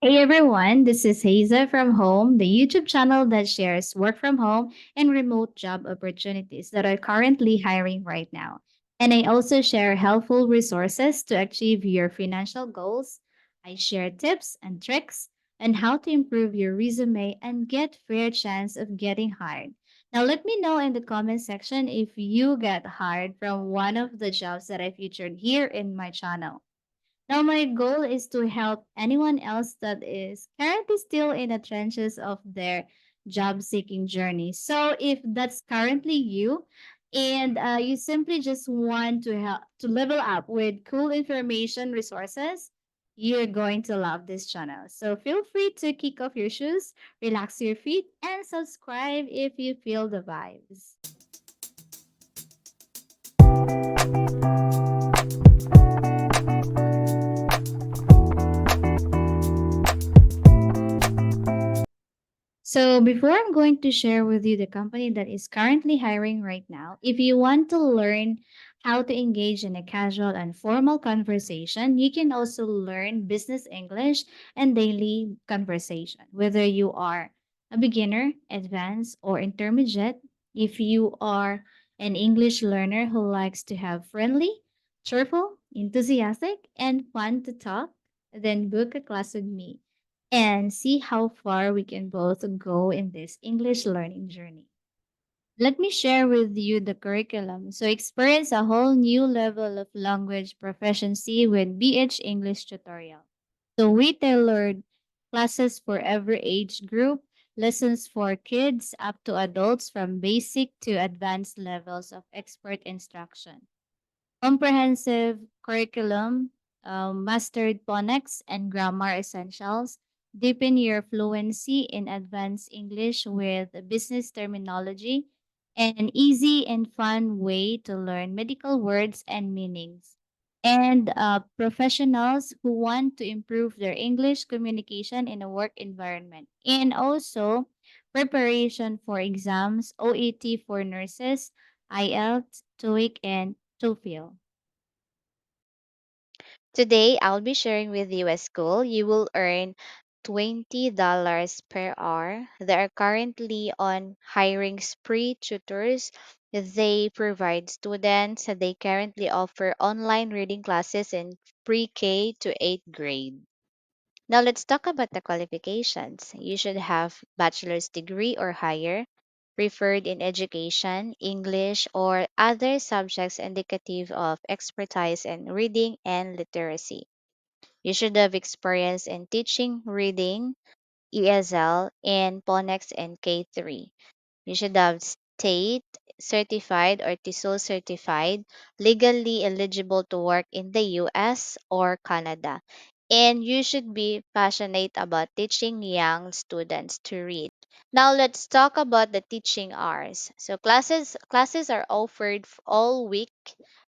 Hey everyone, this is Haza from Home, the YouTube channel that shares work from home and remote job opportunities that are currently hiring right now. And I also share helpful resources to achieve your financial goals. I share tips and tricks on how to improve your resume and get fair chance of getting hired. Now let me know in the comment section if you get hired from one of the jobs that I featured here in my channel. Now, my goal is to help anyone else that is currently still in the trenches of their job seeking journey. So, if that's currently you, and you simply just want to help to level up with cool information resources, you're going to love this channel. So feel free to kick off your shoes, relax your feet, and subscribe if you feel the vibes. So, before I'm going to share with you the company that is currently hiring right now, if you want to learn how to engage in a casual and formal conversation, you can also learn business English and daily conversation. Whether you are a beginner, advanced, or intermediate, if you are an English learner who likes to have friendly, cheerful, enthusiastic, and fun to talk, then book a class with me and see how far we can both go in this English learning journey. Let me share with you the curriculum. So, experience a whole new level of language proficiency with BH English tutorial. So, we tailored classes for every age group, lessons for kids up to adults from basic to advanced levels of expert instruction. Comprehensive curriculum, mastered phonics and grammar essentials, deepen your fluency in advanced English with business terminology, and an easy and fun way to learn medical words and meanings. And professionals who want to improve their English communication in a work environment. And also preparation for exams, OET for nurses, IELTS, TOEIC, and TOEFL. Today, I'll be sharing with you a school you will earn $20 per hour. They are currently on hiring spree tutors. They provide students. They currently offer online reading classes in pre-K to 8th grade. Now let's talk about the qualifications. You should have bachelor's degree or higher, preferred in education, English, or other subjects indicative of expertise in reading and literacy. You should have experience in teaching reading, ESL, and phonics and K3. You should have state certified or TESOL certified, legally eligible to work in the US or Canada. And you should be passionate about teaching young students to read. Now let's talk about the teaching hours. So classes are offered all week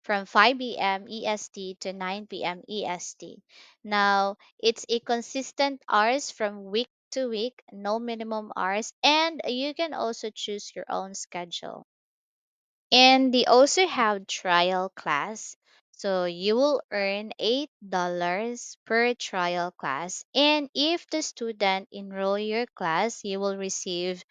from 5 p.m. EST to 9 p.m. EST. Now, it's a consistent hours from week to week, no minimum hours, and you can also choose your own schedule. And they also have trial class. So you will earn $8 per trial class. And if the student enroll your class, you will receive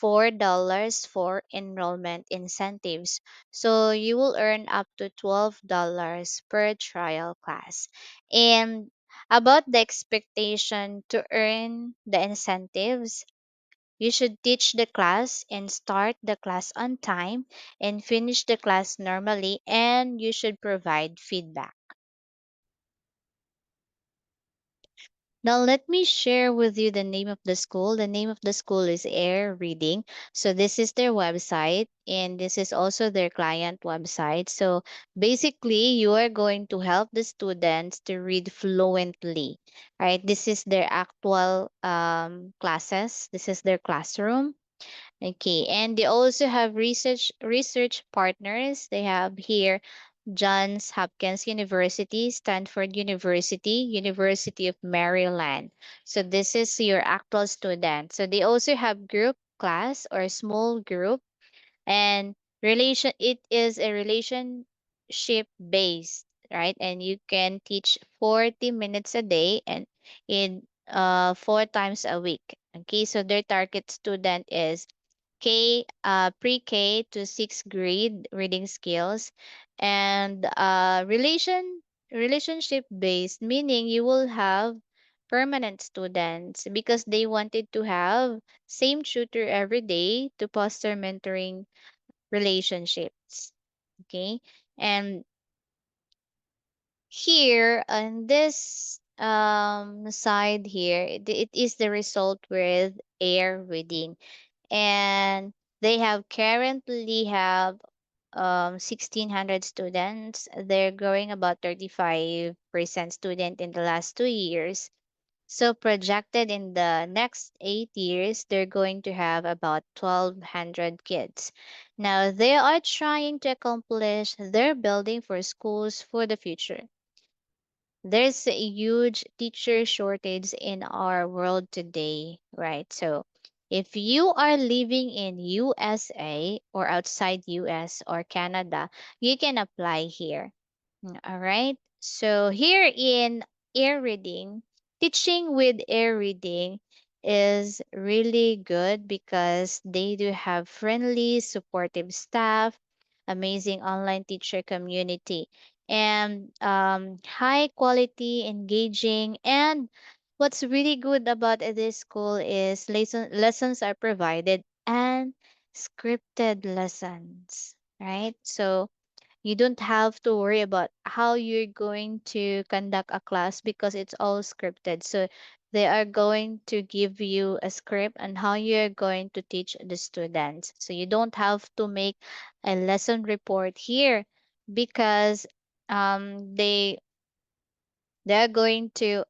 $4 for enrollment incentives. So you will earn up to $12 per trial class. And about the expectation to earn the incentives, you should teach the class and start the class on time and finish the class normally, and you should provide feedback. Now, let me share with you the name of the school. The name of the school is Air Reading. So, this is their website, and this is also their client website. So, basically, you are going to help the students to read fluently, right? This is their actual classes, this is their classroom. Okay, and they also have research partners. They have here Johns Hopkins University, Stanford University, University of Maryland. So this is your actual student. So they also have group class or small group, and relation it is a relationship based, right? And you can teach 40 minutes a day, and in four times a week. Okay, so their target student is pre-K to sixth grade reading skills, and relationship based, meaning you will have permanent students because they wanted to have same tutor every day to foster mentoring relationships. Okay, and here on this side here, it is the result with air reading, and they have currently have 1600 students. They're growing about 35% student in the last 2 years. So projected in the next 8 years, they're going to have about 1200 kids. Now they are trying to accomplish their building for schools for the future. There's a huge teacher shortage in our world today, right? So if you are living in USA or outside US or Canada, you can apply here. All right. So here in air reading, teaching with air reading is really good because they do have friendly, supportive staff, amazing online teacher community, and high quality, engaging. And what's really good about this school is lessons are provided and scripted lessons, right? So you don't have to worry about how you're going to conduct a class because it's all scripted. So they are going to give you a script on how you're going to teach the students. So you don't have to make a lesson report here because they they're going to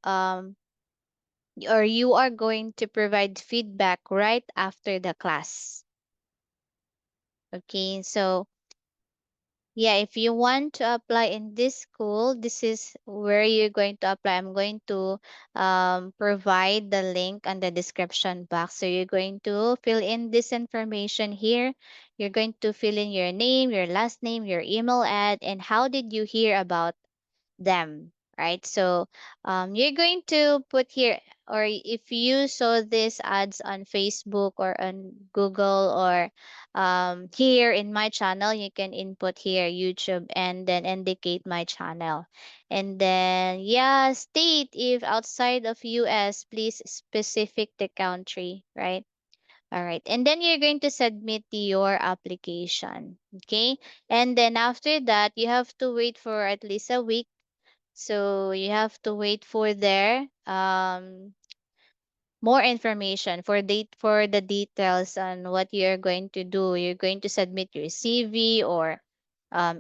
or you are going to provide feedback right after the class. Okay, so yeah, if you want to apply in this school, this is where you're going to apply. I'm going to provide the link on the description box. So you're going to fill in this information here. You're going to fill in your name, your last name, your email ad, and how did you hear about them, right? So you're going to put here, or if you saw this ads on Facebook or on Google or here in my channel, you can input here YouTube and then indicate my channel. And then, yeah, state if outside of US, please specific the country, right? All right. And then you're going to submit your application. Okay. And then after that, you have to wait for at least a week, so you have to wait for their more information for the details on what you're going to do. You're going to submit your CV or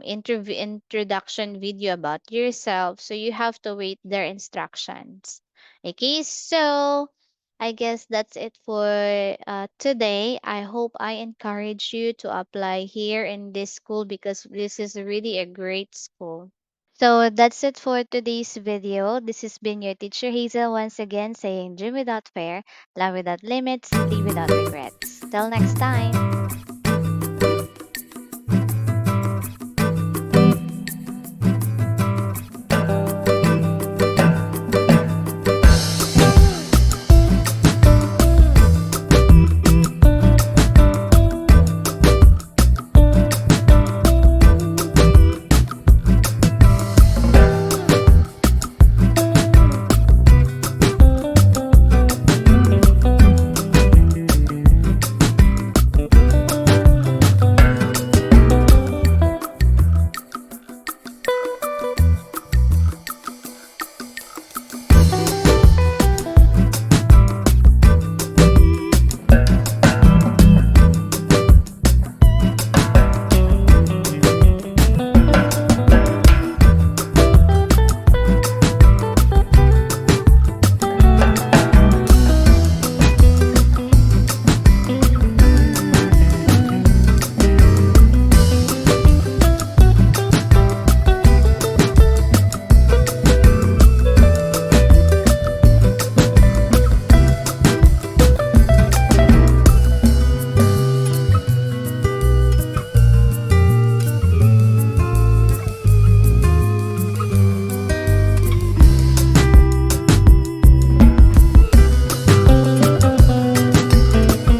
interview introduction video about yourself. So you have to wait their instructions. Okay, so I guess that's it for today. I hope I encourage you to apply here in this school because this is really a great school. So that's it for today's video. This has been your teacher Hazel once again saying dream without fear, love without limits, live without regrets. Till next time.